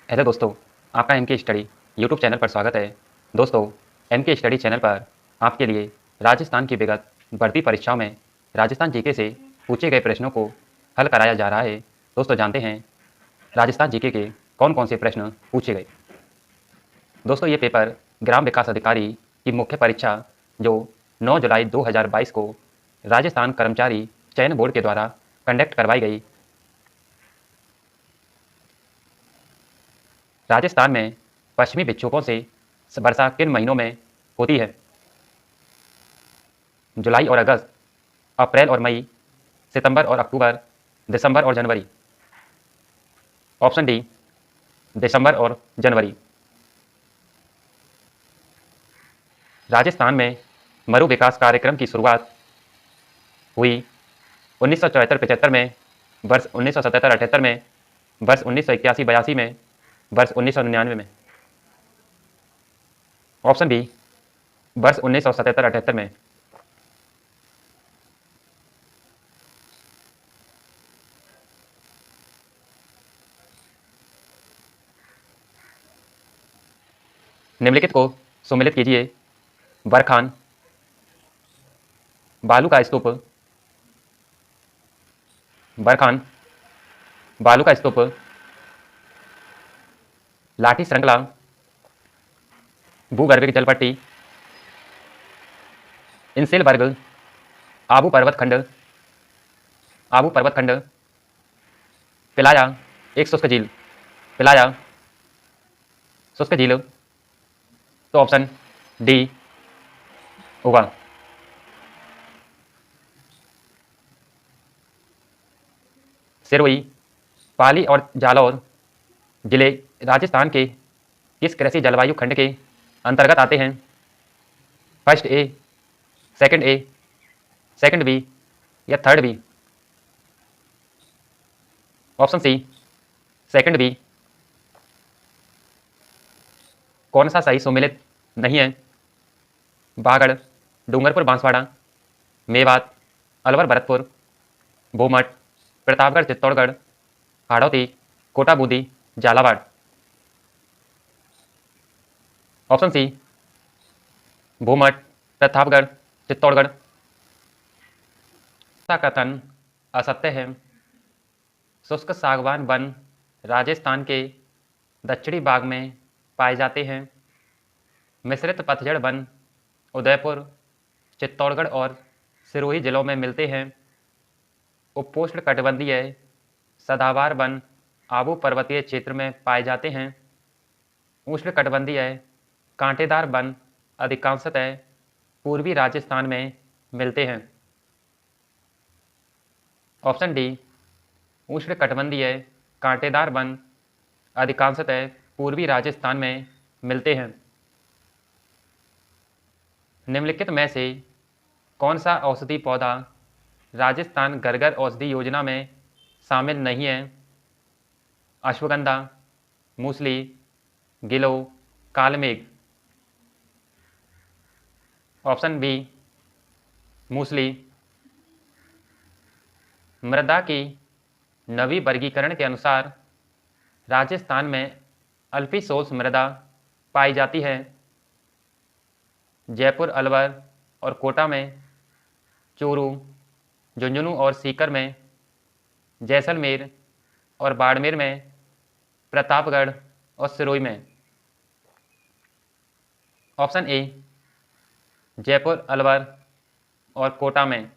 Hello दोस्तों, आपका M के स्टडी यूट्यूब चैनल पर स्वागत है। दोस्तों, एम के स्टडी चैनल पर आपके लिए राजस्थान की विगत भर्ती परीक्षाओं में राजस्थान जीके से पूछे गए प्रश्नों को हल कराया जा रहा है। दोस्तों, जानते हैं राजस्थान जीके के कौन कौन से प्रश्न पूछे गए। दोस्तों, ये पेपर ग्राम विकास अधिकारी की मुख्य परीक्षा जो 9 जुलाई 2022 को राजस्थान कर्मचारी चयन बोर्ड के द्वारा कंडक्ट करवाई गई। राजस्थान में पश्चिमी विक्षोभों से वर्षा किन महीनों में होती है? जुलाई और अगस्त, अप्रैल और मई, सितंबर और अक्टूबर, दिसंबर और जनवरी। ऑप्शन डी, दिसंबर और जनवरी। राजस्थान में मरु विकास कार्यक्रम की शुरुआत हुई 1974-75 में, वर्ष 1977-78 में, वर्ष 1981-82 में, वर्ष 1999 में। ऑप्शन बी, वर्ष 1977-78 में। निम्नलिखित को सुमेलित कीजिए। बरखान, बालू का स्तूप, बरखान, बालू का स्तूप, लाठी श्रृंखला, भूगर्भिक जलपट्टी, इंसेलबर्ग, आबू पर्वत खंड, आबू पर्वत खंड, पिलाया एक शुष्क झील, पिलाया शुष्क झील। तो ऑप्शन डी होगा। सिरोही, पाली और जालौर जिले राजस्थान के किस कृषि जलवायु खंड के अंतर्गत आते हैं? फर्स्ट ए, सेकंड बी या third B? Option C, second B. कौन सा सही सुमेलित नहीं है? बागड़, डूंगरपुर बांसवाड़ा, मेवात, अलवर भरतपुर, भूमठ, प्रतापगढ़ चित्तौड़गढ़, हाड़ौती, कोटा बूंदी, झालावाड़। Option C, Bhumath, Pratapgarh, Chittorgarh. का कथन असत्य है। शुष्क सागवान वन राजस्थान के दक्षिणी भाग में पाए जाते हैं। मिश्रित पतझड़ वन उदयपुर, चित्तौड़गढ़ और सिरोही जिलों में मिलते हैं। उपोष्णकटिबंधीय सदाबहार वन आबू पर्वतीय क्षेत्र में पाए जाते हैं। उष्णकटिबंधीय कांटेदार वन अधिकांशतः पूर्वी राजस्थान में मिलते हैं। ऑप्शन डी, उष्णकटिबंधीय कांटेदार वन अधिकांशतः पूर्वी राजस्थान में मिलते हैं। निम्नलिखित में से कौन सा औषधि पौधा राजस्थान गरगर औषधि योजना में शामिल नहीं है? अश्वगंधा, मूसली, गिलो, कालमेघ। ऑप्शन बी, मूसली। मृदा की नवी वर्गीकरण के अनुसार राजस्थान में अल्पीशोष मृदा पाई जाती है। जयपुर, अलवर और कोटा में, चूरू, झुंझुनू और सीकर में, जैसलमेर और बाड़मेर में, प्रतापगढ़ और सिरोही में। ऑप्शन ए, जयपुर, अलवर और कोटा में।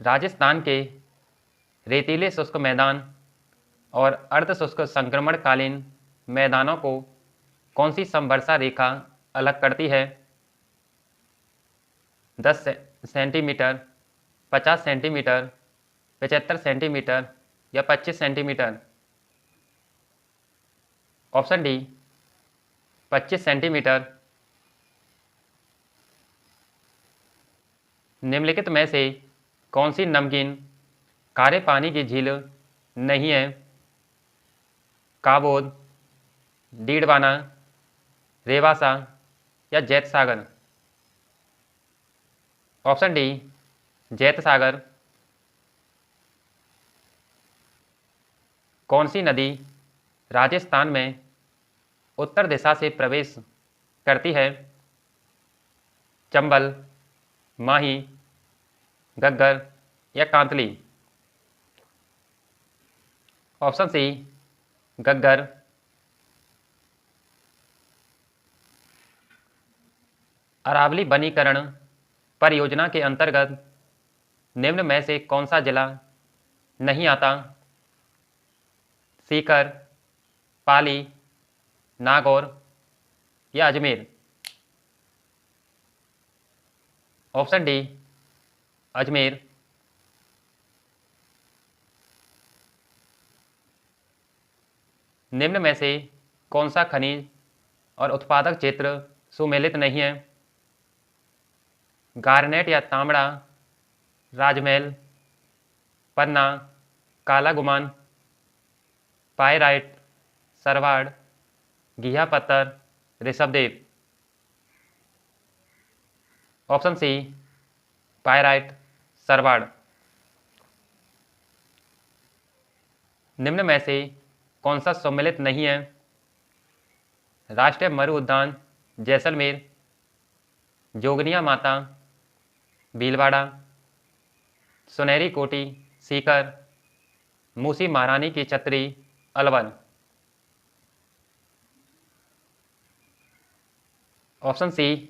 राजस्थान के रेतीले शुष्क मैदान और अर्ध शुष्क संक्रमणकालीन मैदानों को कौन सी समवर्षा रेखा अलग करती है? 10 सेंटीमीटर, 50 सेंटीमीटर, 75 सेंटीमीटर या 25 सेंटीमीटर? Option D, 25 centimetre. निम्नलिखित में से कौन सी नमकीन खारे पानी की झील नहीं है? काबोद, डीडवाना, रेवासा या जैत सागर? ऑप्शन डी, जैत सागर। कौन सी नदी राजस्थान में उत्तर दिशा से प्रवेश करती है? चंबल, माही, घग्गर या कांतली? Option C, Ghaggar. अरावली वनीकरण परियोजना के अंतर्गत निम्न में से कौन सा जिला नहीं आता? सीकर, पाली, नागौर या अजमेर? Option D, Ajmer. निम्न में से कौन सा खनिज और उत्पादक क्षेत्र सुमेलित नहीं है? गार्नेट या तांबड़ा, राजमहल, पन्ना, काला गुमान, पायराइट, सरवाड़, घिया पत्थर, Rishabhdev? Option C, pyrite, Sarwar. निम्न में से कौन सा सम्मिलित नहीं है? राष्ट्रीय मरु उद्यान जैसलमेर, जोगनिया माता, भीलवाड़ा, सुनहरी कोटी, सीकर, मूसी महारानी की छतरी, अलवर? ऑप्शन सी,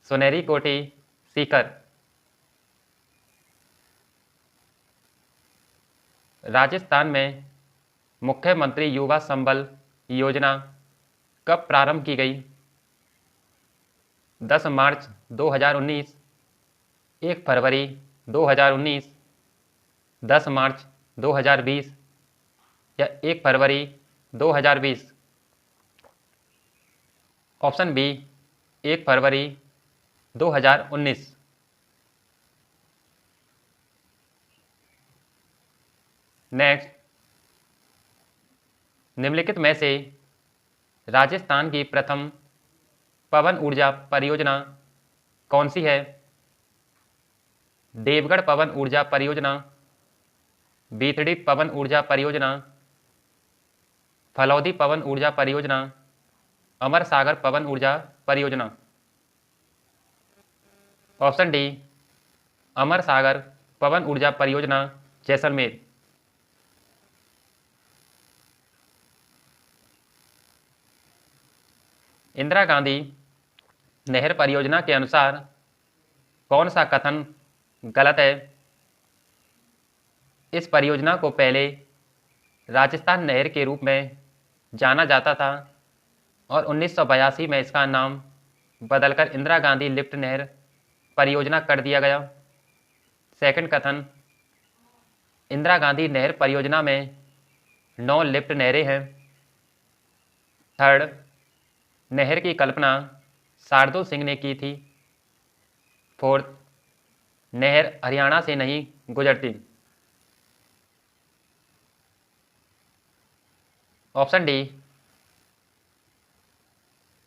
सुनहरी कोटी, सीकर। राजस्थान में मुख्यमंत्री युवा संबल योजना कब प्रारंभ की गई? 10 मार्च 2019, 1 फरवरी 2019, 10 मार्च 2020 या 1 फरवरी 2020? ऑप्शन बी, 1 फरवरी 2019। नेक्स्ट, निम्नलिखित में से राजस्थान की प्रथम पवन ऊर्जा परियोजना कौन सी है? देवगढ़ पवन ऊर्जा परियोजना, बीथड़ी पवन ऊर्जा परियोजना, फलौदी पवन ऊर्जा परियोजना, अमर सागर पवन ऊर्जा परियोजना? ऑप्शन डी, अमर सागर पवन ऊर्जा परियोजना, जैसलमेर। इंदिरा गांधी नहर परियोजना के अनुसार कौन सा कथन गलत है? इस परियोजना को पहले राजस्थान नहर के रूप में जाना जाता था और 1982 में इसका नाम बदलकर इंदिरा गांधी लिफ्ट नहर परियोजना कर दिया गया। सेकंड कथन, इंदिरा गांधी नहर परियोजना में 9 लिफ्ट नहरें हैं। थर्ड, नहर की कल्पना शार्दुल सिंह ने की थी। फोर्थ, नहर हरियाणा से नहीं गुजरती। ऑप्शन डी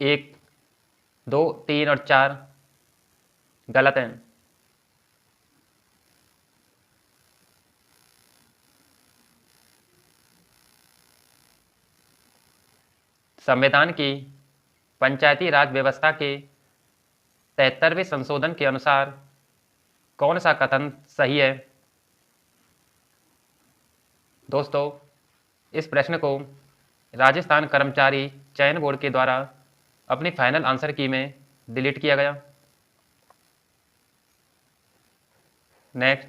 1, 2, 3 और 4 गलत हैं। संविधान की पंचायती राज व्यवस्था के 73वें संशोधन के अनुसार कौन सा कथन सही है? दोस्तों, इस प्रश्न को राजस्थान कर्मचारी चयन बोर्ड के द्वारा अपनी फाइनल आंसर की में डिलीट किया गया। नेक्स्ट,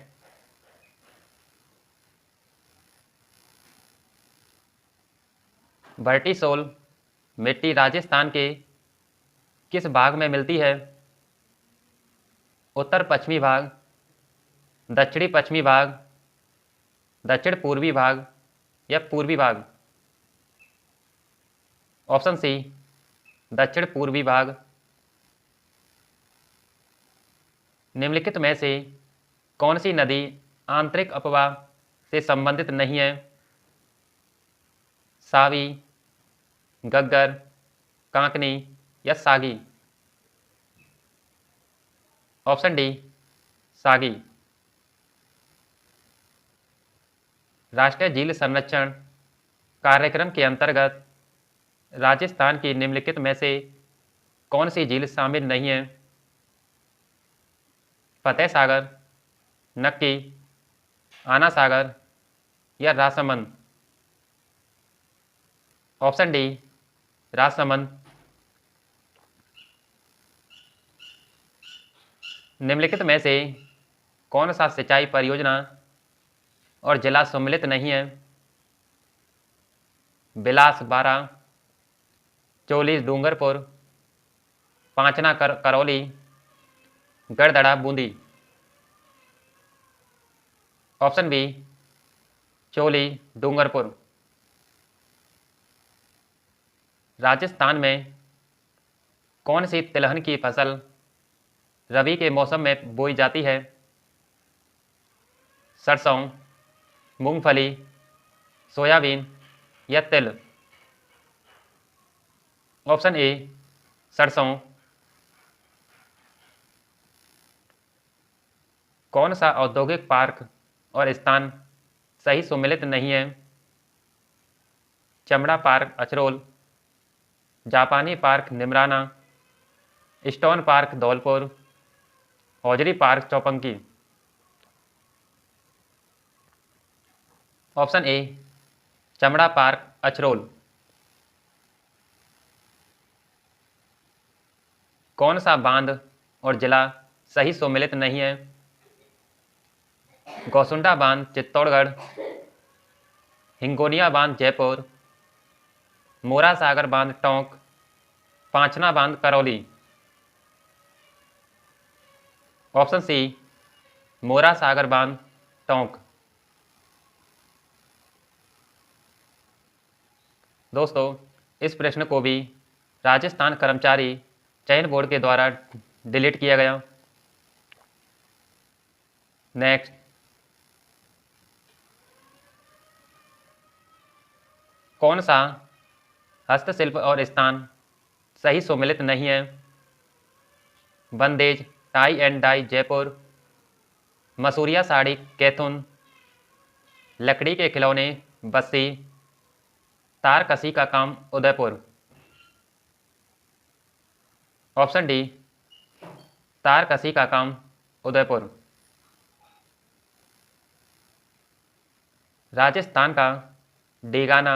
वर्टीसोल मिट्टी राजस्थान के किस भाग में मिलती है? उत्तर पश्चिमी भाग, दक्षिणी पश्चिमी भाग, दक्षिण पूर्वी भाग या पूर्वी भाग? ऑप्शन सी, दक्षिण पूर्वी भाग। निम्नलिखित में से कौन सी नदी आंतरिक अपवाह से संबंधित नहीं है? सावी, घग्गर, कांकनी या सागी? ऑप्शन डी, सागी। राष्ट्रीय झील संरक्षण कार्यक्रम के अंतर्गत राजस्थान की निम्नलिखित में से कौन सी झील शामिल नहीं है? फतेह सागर, नक्की, आना सागर या राजसमंद? Option D, Rajsamand. निम्नलिखित में से कौन सा सिंचाई परियोजना और जिला सम्मिलित नहीं है? बिलास 12, चोली डूंगरपुर, पांचना करौली, गढ़दड़ा बूंदी? ऑप्शन बी, चोली डूंगरपुर। राजस्थान में कौन सी तिलहन की फसल रबी के मौसम में बोई जाती है? सरसों, मूंगफली, सोयाबीन या तिल? ऑप्शन ए, सरसों। कौन सा औद्योगिक पार्क और स्थान सही सुमेलित नहीं है? चमड़ा पार्क अचरोल, जापानी park Neemrana, stone park Dholpur, hosiery park Chopanki? Option A, चमड़ा पार्क अचरोल। कौन सा बांध और जिला सही सुमेलित नहीं है? गौसुंडा बांध चित्तौड़गढ़, हिंगोनिया बांध जयपुर, मोरा सागर बांध टोंक, पांचना बांध करौली? ऑप्शन सी, मोरा सागर बांध टोंक। दोस्तों, इस प्रश्न को भी राजस्थान कर्मचारी चयन बोर्ड के द्वारा डिलीट किया गया। नेक्स्ट, कौन सा हस्तशिल्प और स्थान सही सुमेलित नहीं है? Bandhej tie and dye Jaipur, Masuria sari Kaithun, लकड़ी के खिलौने बस्सी, तार कसी का काम उदयपुर? ऑप्शन डी, तार कसी का काम उदयपुर। राजस्थान का डेगाना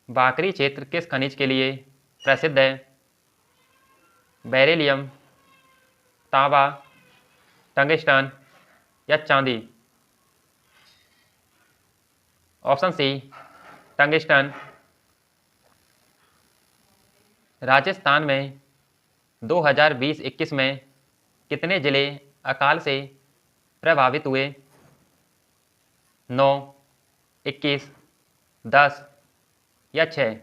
बाकरी क्षेत्र किस खनिज के लिए प्रसिद्ध है? बेरिलियम, तांबा, टंगस्टन या चांदी? Option C, tungsten. राजस्थान में 2020-21 में कितने जिले अकाल से प्रभावित हुए? 9, 21, 10 या 6?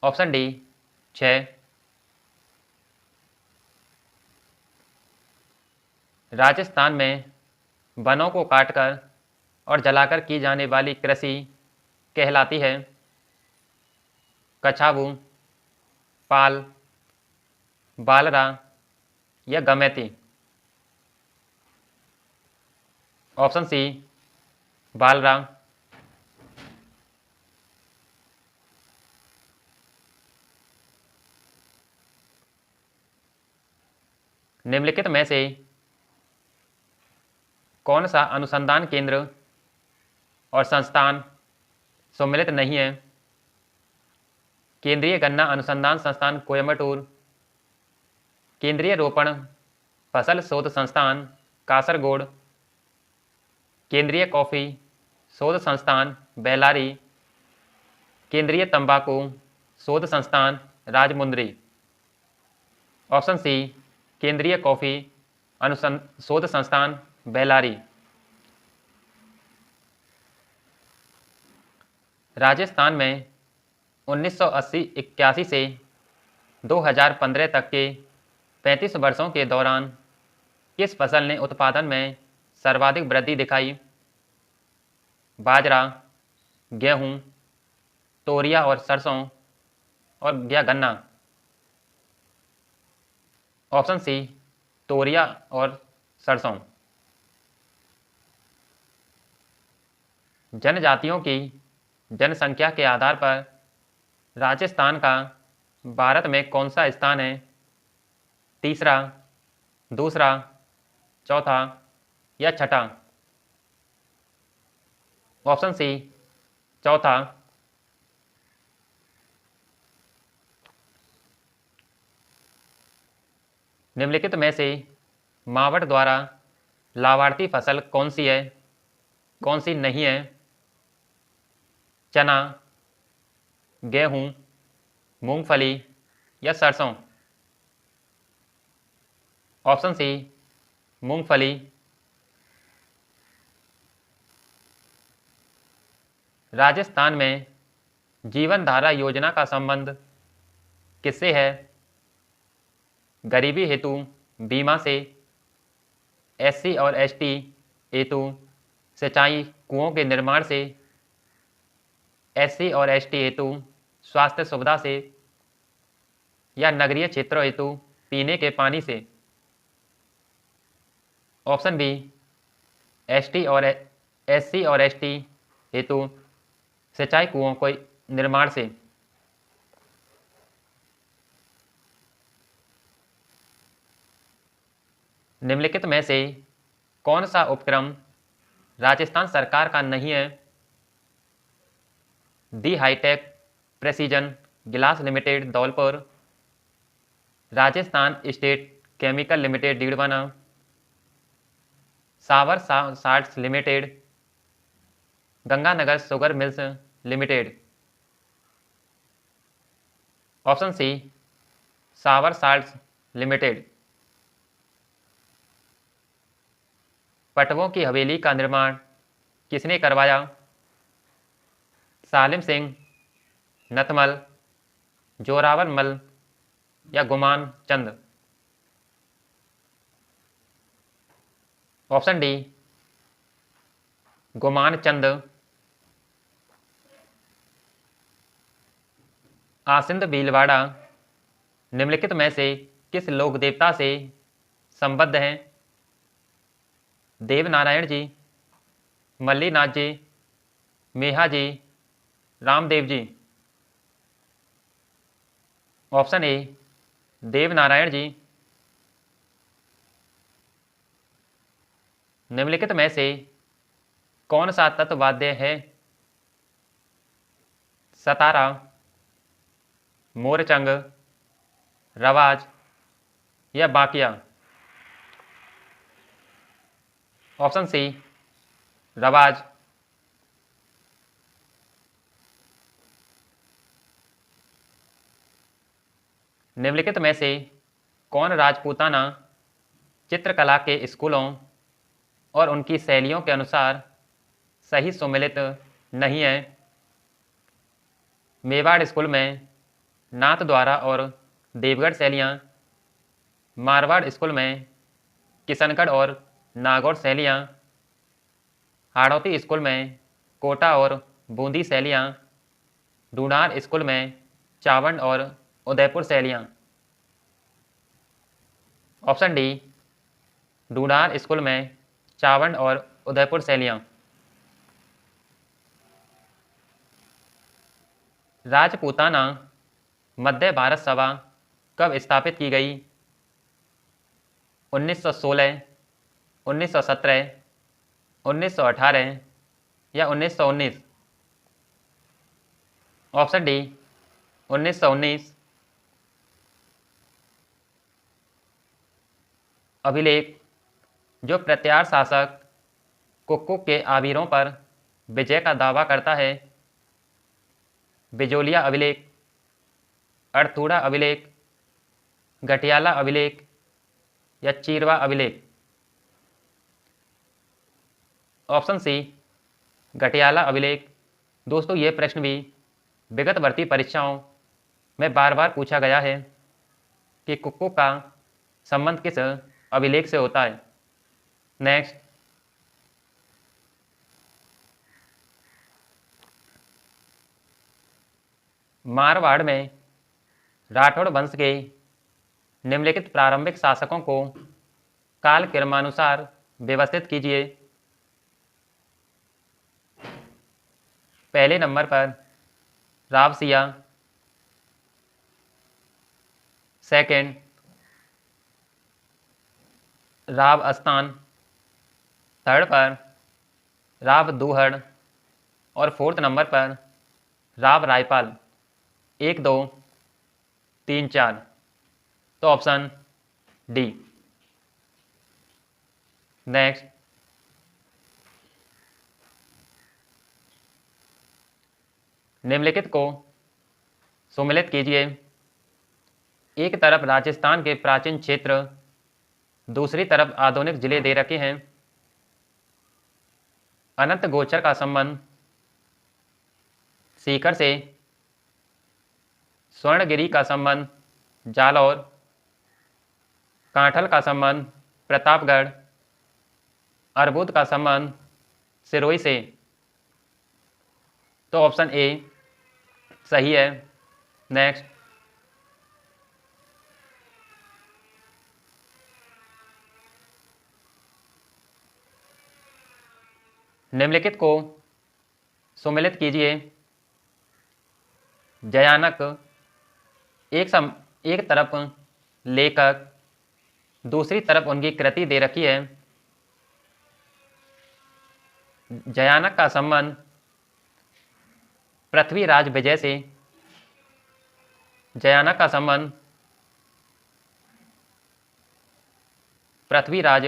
Option D, 6। राजस्थान में वनों को काटकर और जलाकर की जाने वाली कृषि कहलाती है? कछावू, पाल, बालरा या गमैती? Option C, बालरा। निम्नलिखित में से कौन सा अनुसंधान केंद्र और संस्थान सम्मिलित नहीं है? केंद्रीय गन्ना अनुसंधान संस्थान कोयम्बटूर, केंद्रीय रोपण फसल शोध संस्थान कासरगोड, केंद्रीय कॉफी शोध संस्थान बेलारी, केंद्रीय तंबाकू शोध संस्थान राजमुंद्री? ऑप्शन सी, केंद्रीय कॉफी शोध संस्थान बेलारी। राजस्थान में 1980-81 से 2015 तक के 35 वर्षों के दौरान किस फसल ने उत्पादन में सर्वाधिक वृद्धि दिखाई? बाजरा, गेहूं, तोरिया और सरसों और या गन्ना? ऑप्शन सी, तोरिया और सरसों। जनजातियों की जनसंख्या के आधार पर राजस्थान का भारत में कौन सा स्थान है? तीसरा, दूसरा, चौथा या छठा? ऑप्शन सी, चौथा। निम्नलिखित में से मावट द्वारा लाभार्थी फसल कौन सी है, कौन सी नहीं है? चना, गेहूं, मूंगफली या सरसों? ऑप्शन सी, मूंगफली। राजस्थान में जीवन धारा योजना का संबंध किससे है? गरीबी हेतु बीमा से, एससी और एसटी हेतु सिंचाई कुओं के निर्माण से, एससी और एसटी हेतु स्वास्थ्य सुविधा से, या नगरीय क्षेत्रों हेतु पीने के पानी से? ऑप्शन बी, एससी और एसटी हेतु सिंचाई कुओं के निर्माण से। निम्नलिखित में से कौन सा उपक्रम राजस्थान सरकार का नहीं है? The hitech precision glass limited Dholpur, Rajasthan state chemical limited Didwana, सावर salts limited, Ganganagar sugar mills limited? Option C, सावर साल्ट्स लिमिटेड। पटवों की हवेली का निर्माण किसने करवाया? सालिम सिंह, नथमल, जोरावर मल या गुमान चंद? ऑप्शन डी, गुमान चंद। आसिंद भीलवाड़ा निम्नलिखित में से किस लोक देवता से संबद्ध हैं? देवनारायण जी, मल्लीनाथ जी, मेहा जी, रामदेव जी? ऑप्शन ए, देवनारायण जी। निम्नलिखित में से कौन सा तत्व वाद्य है? सतारा, मोरचंग, रवाज या बाकिया? ऑप्शन सी, रवाज। निम्नलिखित में से कौन राजपूताना चित्रकला के स्कूलों और उनकी शैलियों के अनुसार सही सुमेलित नहीं है? मेवाड़ स्कूल में नाथद्वारा और देवगढ़ शैलियाँ, मारवाड़ स्कूल में किशनगढ़ और नागौर शैलियाँ, हाड़ौती स्कूल में कोटा और बूंदी शैलियाँ, ढूंढार स्कूल में चावंड और उदयपुर शैलियाँ? ऑप्शन डी, ढूंढार स्कूल में चावंड और उदयपुर शैलियाँ। राजपूताना मध्य भारत सभा कब स्थापित की गई? 1916, 1917, 1918 या 1919? Option D, 1919। अभिलेख जो प्रत्यार शासक कुक्कुट के आवीरों पर विजय का दावा करता है? बिजोलिया अभिलेख, अड़थूड़ा अभिलेख, गटियाला अभिलेख या चीरवा अभिलेख? ऑप्शन सी, गटियाला अभिलेख। दोस्तों, ये प्रश्न भी विगतवर्ती परीक्षाओं में बार बार पूछा गया है कि कुक्कुट का संबंध किस अभिलेख से होता है। नेक्स्ट, मारवाड़ में राठौड़ वंश के निम्नलिखित प्रारंभिक शासकों को काल क्रमानुसार व्यवस्थित कीजिए। पहले नंबर पर रावसिया, सेकंड राव-अस्तान, थर्ड पर राव-दुहड़ और फोर्थ नंबर पर राव-रायपाल। 1, 2, 3, 4। तो ऑप्शन डी। नेक्स्ट, निम्नलिखित को सुमेलित कीजिए। एक तरफ राजस्थान के प्राचीन क्षेत्र, दूसरी तरफ आधुनिक जिले दे रखे हैं। अनंत गोचर का संबंध सीकर से, स्वर्णगिरी का संबंध जालौर, कांठल का संबंध प्रतापगढ़, अर्बुद का संबंध सिरोही से। तो ऑप्शन ए सही है। नेक्स्ट, निम्नलिखित को सुमेलित कीजिए। जयानक एक तरफ लेखक, दूसरी तरफ उनकी कृति दे रखी है। जयानक का संबंध पृथ्वीराज विजय से, जयानक का संबंध पृथ्वीराज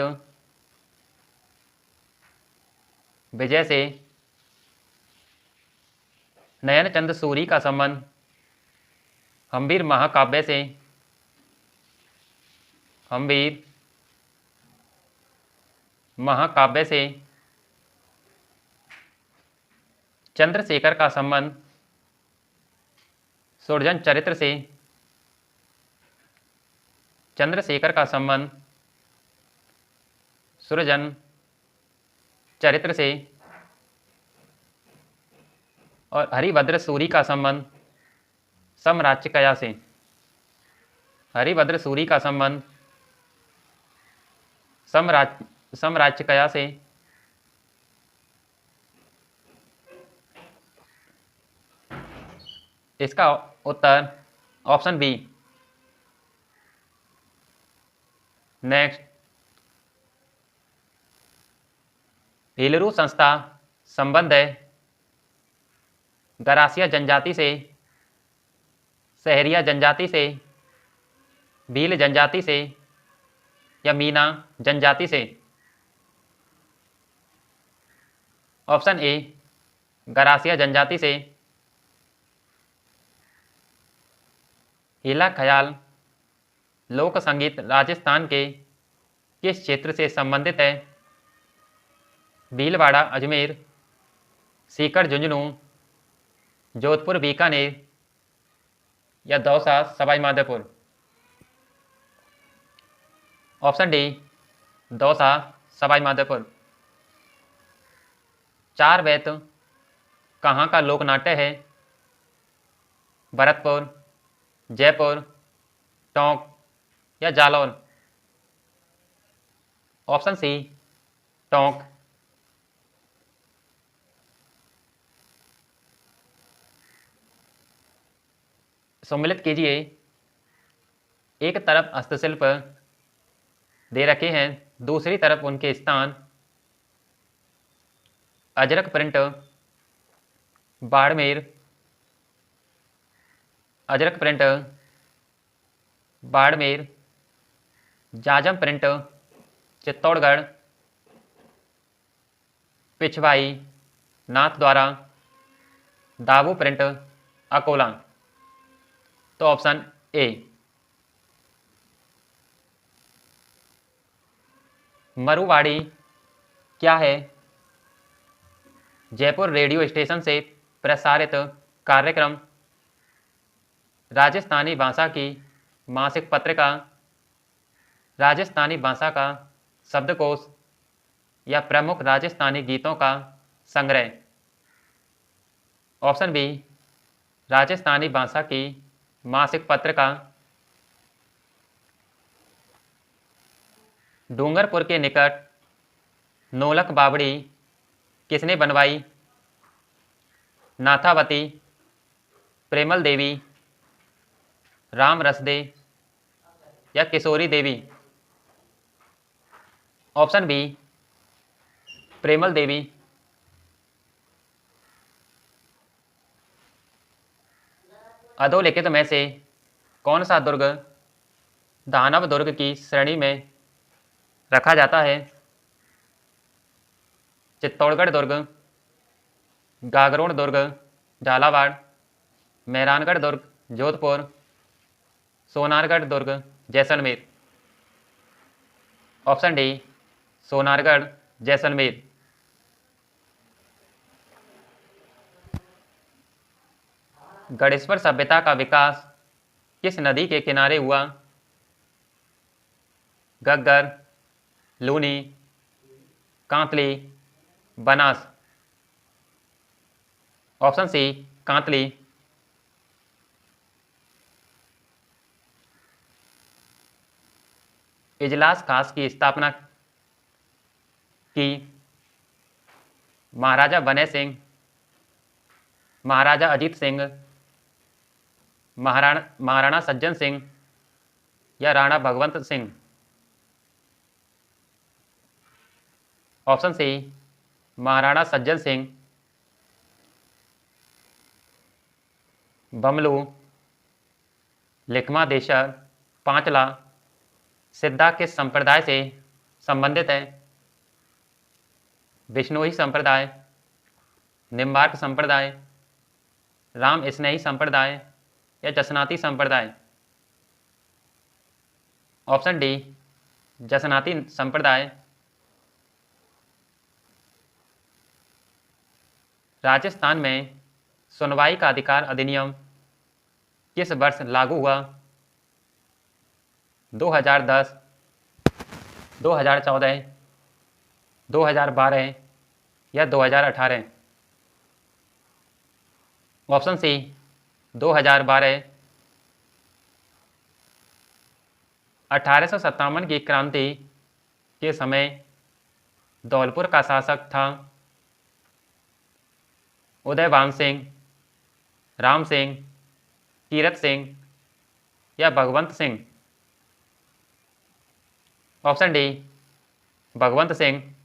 विजय से। नयनचंद सूरी का संबंध हम्बीर महाकाव्य से, हम्बीर महाकाव्य से। चंद्रशेखर का संबंध सुरजन चरित्र से, चंद्रशेखर का संबंध सुरजन चरित्र से। और हरिभद्र सूरी का संबंध समराच्यकया से, हरिभद्र सूरी का संबंध समराच्यकया से। इसका उत्तर ऑप्शन बी। नेक्स्ट, हिलरू संस्था संबंध है गरासिया जनजाति से, सहरिया जनजाति से, भील जनजाति से या मीना जनजाति से। ऑप्शन ए गरासिया जनजाति से। हिला ख्याल लोक संगीत राजस्थान के किस क्षेत्र से संबंधित है? भीलवाड़ा अजमेर, सीकर झुंझुनू, जोधपुर बीकानेर या दौसा सवाई माधोपुर। Option D Dausa Sawai Madhopur. चार वैत कहाँ का लोक नाट्य है? भरतपुर, जयपुर, टोंक या जालौर। Option C Tonk. सम्मिलित कीजिए। एक तरफ हस्तशिल्प दे रखे हैं, दूसरी तरफ उनके स्थान। Ajrak print Barmer, Ajrak print Barmer, Jajam print Chittorgarh, Pichhwai Nathdwara, Dabu print Akola. तो ऑप्शन ए। मरुवाड़ी क्या है? जयपुर रेडियो स्टेशन से प्रसारित कार्यक्रम, राजस्थानी भाषा की मासिक पत्रिका, राजस्थानी भाषा का शब्दकोश या प्रमुख राजस्थानी गीतों का संग्रह। ऑप्शन बी राजस्थानी भाषा की मासिक पत्रिका। डूंगरपुर के निकट नोलक बावड़ी किसने बनवाई? नाथावती, प्रेमल देवी, राम रसदे या किशोरी देवी। ऑप्शन बी प्रेमल देवी। अधोलिखित में से कौन सा दुर्ग दानव दुर्ग की श्रेणी में रखा जाता है? चित्तौड़गढ़ दुर्ग, गागरोन दुर्ग झालावाड़, मेहरानगढ़ दुर्ग जोधपुर, सोनारगढ़ दुर्ग जैसलमेर। Option D Sonargarh Jaisalmer. गढ़ेश्वर सभ्यता का विकास किस नदी के किनारे हुआ? घग्गर, लूनी, कांतली, बनास। Option C Kantli. इजलास खास की स्थापना की महाराजा बनय सिंह, महाराजा अजीत सिंह, महाराणा सज्जन सिंह या राणा भगवंत सिंह। Option C Maharana Sajjan Singh. बमलू, लिखमा देशर, पांचला सिद्धा किस संप्रदाय से संबंधित है? विष्णोही संप्रदाय, निम्बार्क संप्रदाय, राम स्नेही संप्रदाय या जसनाती संप्रदाय। ऑप्शन डी जसनाती संप्रदाय। राजस्थान में सुनवाई का अधिकार अधिनियम किस वर्ष लागू हुआ? 2010, 2014, 2012 या 2018। Option C 2012। 1857 की क्रांति के समय धौलपुर का शासक था उदयभान सिंह, राम सिंह, कीरत सिंह या भगवंत सिंह। Option D Bhagwant Singh.